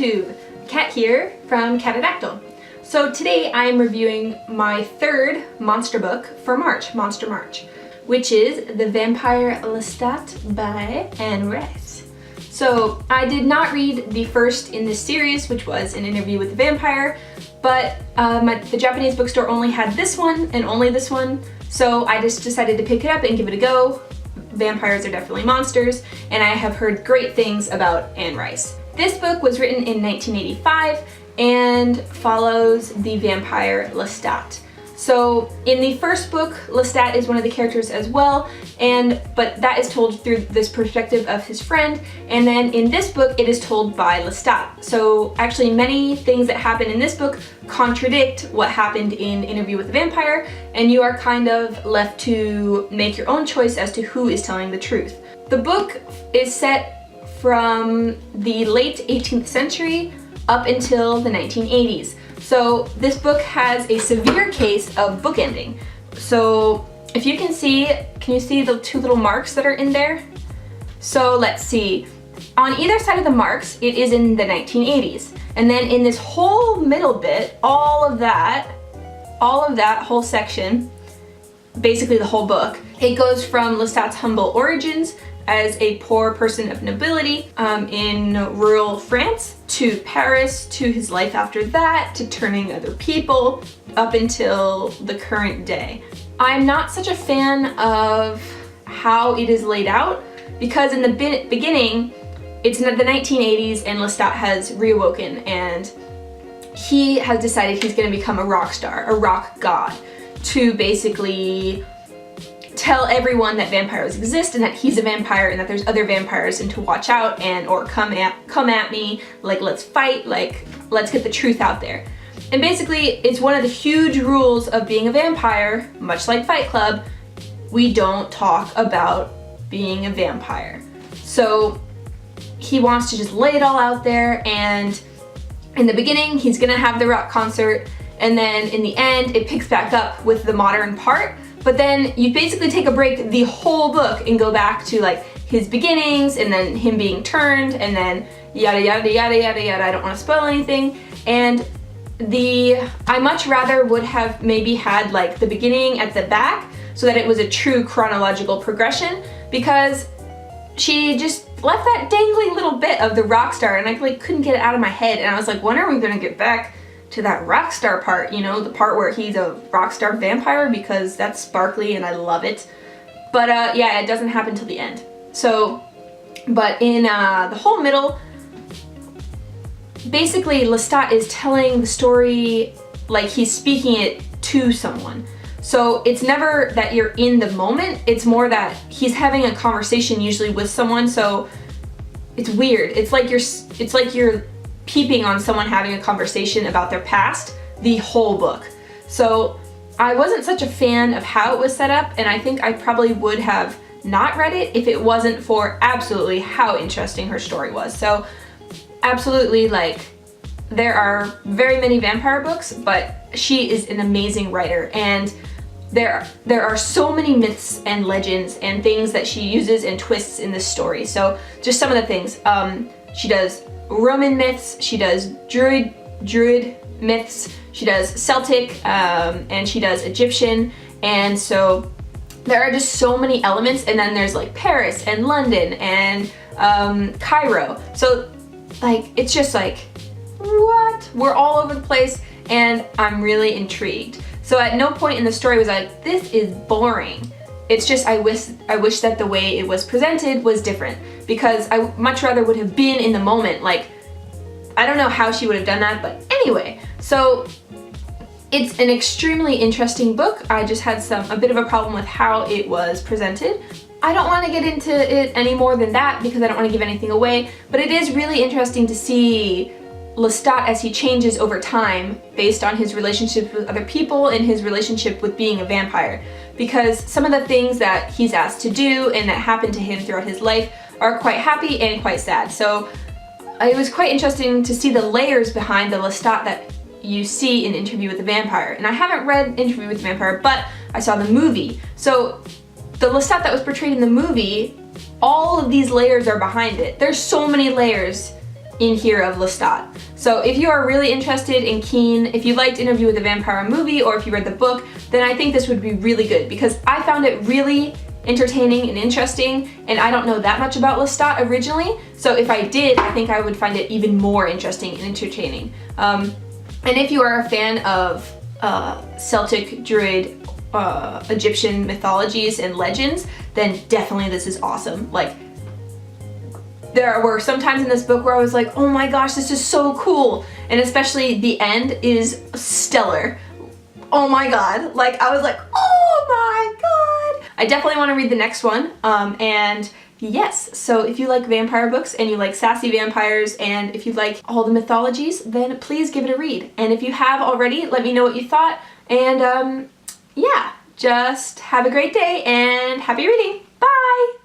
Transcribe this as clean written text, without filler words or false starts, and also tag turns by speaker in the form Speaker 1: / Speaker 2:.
Speaker 1: YouTube! Kat here from Catadactyl. So today I am reviewing my third monster book for March, Monster March, which is The Vampire Lestat by Anne Rice. So I did not read the first in this series, which was An Interview with the Vampire, but the Japanese bookstore only had this one and only this one, so I just decided to pick it up and give it a go. Vampires are definitely monsters, and I have heard great things about Anne Rice. This book was written in 1985 and follows the vampire Lestat. So in the first book, Lestat is one of the characters as well, but that is told through this perspective of his friend, and then in this book it is told by Lestat. So actually many things that happen in this book contradict what happened in Interview with the Vampire, and you are kind of left to make your own choice as to who is telling the truth. The book is set from the late 18th century up until the 1980s. So this book has a severe case of bookending. So if you can you see the two little marks that are in there? So let's see. On either side of the marks, it is in the 1980s. And then in this whole middle bit, all of that whole section, basically the whole book, it goes from Lestat's humble origins as a poor person of nobility in rural France, to Paris, to his life after that, to turning other people, up until the current day. I'm not such a fan of how it is laid out, because in the beginning, it's the 1980s and Lestat has reawoken and he has decided he's going to become a rock star, a rock god, to basically tell everyone that vampires exist and that he's a vampire and that there's other vampires and to watch out or come at me, like let's fight, like let's get the truth out there. And basically it's one of the huge rules of being a vampire, much like Fight Club, we don't talk about being a vampire. So he wants to just lay it all out there, and in the beginning he's gonna have the rock concert, and then in the end it picks back up with the modern part. But then you basically take a break the whole book and go back to like his beginnings and then him being turned and then yada yada yada yada yada. I don't want to spoil anything. And I much rather would have maybe had like the beginning at the back so that it was a true chronological progression, because she just left that dangling little bit of the rock star and I like couldn't get it out of my head, and I was like, when are we gonna get back to that rock star part, you know, the part where he's a rock star vampire, because that's sparkly and I love it. But yeah, it doesn't happen till the end. So, but in the whole middle, basically Lestat is telling the story like he's speaking it to someone. So it's never that you're in the moment, it's more that he's having a conversation usually with someone, so it's weird. It's like you're peeping on someone having a conversation about their past the whole book. So I wasn't such a fan of how it was set up, and I think I probably would have not read it if it wasn't for absolutely how interesting her story was. So absolutely, like, there are very many vampire books, but she is an amazing writer, and there are so many myths and legends and things that she uses and twists in this story. So just some of the things. She does Roman myths, she does Druid myths, she does Celtic, and she does Egyptian, and so there are just so many elements. And then there's like Paris and London and Cairo. So like it's just like, what? We're all over the place, and I'm really intrigued. So at no point in the story was I like, this is boring. It's just I wish that the way it was presented was different, because I much rather would have been in the moment. Like, I don't know how she would have done that, but anyway. So it's an extremely interesting book. I just had a bit of a problem with how it was presented. I don't want to get into it any more than that because I don't want to give anything away, but it is really interesting to see Lestat as he changes over time based on his relationships with other people and his relationship with being a vampire, because some of the things that he's asked to do and that happen to him throughout his life are quite happy and quite sad. So it was quite interesting to see the layers behind the Lestat that you see in Interview with the Vampire. And I haven't read Interview with the Vampire, but I saw the movie. So the Lestat that was portrayed in the movie, all of these layers are behind it. There's so many layers in here of Lestat. So if you are really interested and keen, if you liked Interview with the Vampire movie or if you read the book, then I think this would be really good because I found it really entertaining and interesting, and I don't know that much about Lestat originally, so if I did, I think I would find it even more interesting and entertaining. And if you are a fan of Celtic, Druid, Egyptian mythologies and legends, then definitely this is awesome. Like, there were some times in this book where I was like, oh my gosh, this is so cool, and especially the end is stellar. Oh my god, like I was like, oh my god. I definitely want to read the next one, and yes, so if you like vampire books and you like sassy vampires and if you like all the mythologies, then please give it a read. And if you have already, let me know what you thought, and yeah, just have a great day and happy reading. Bye!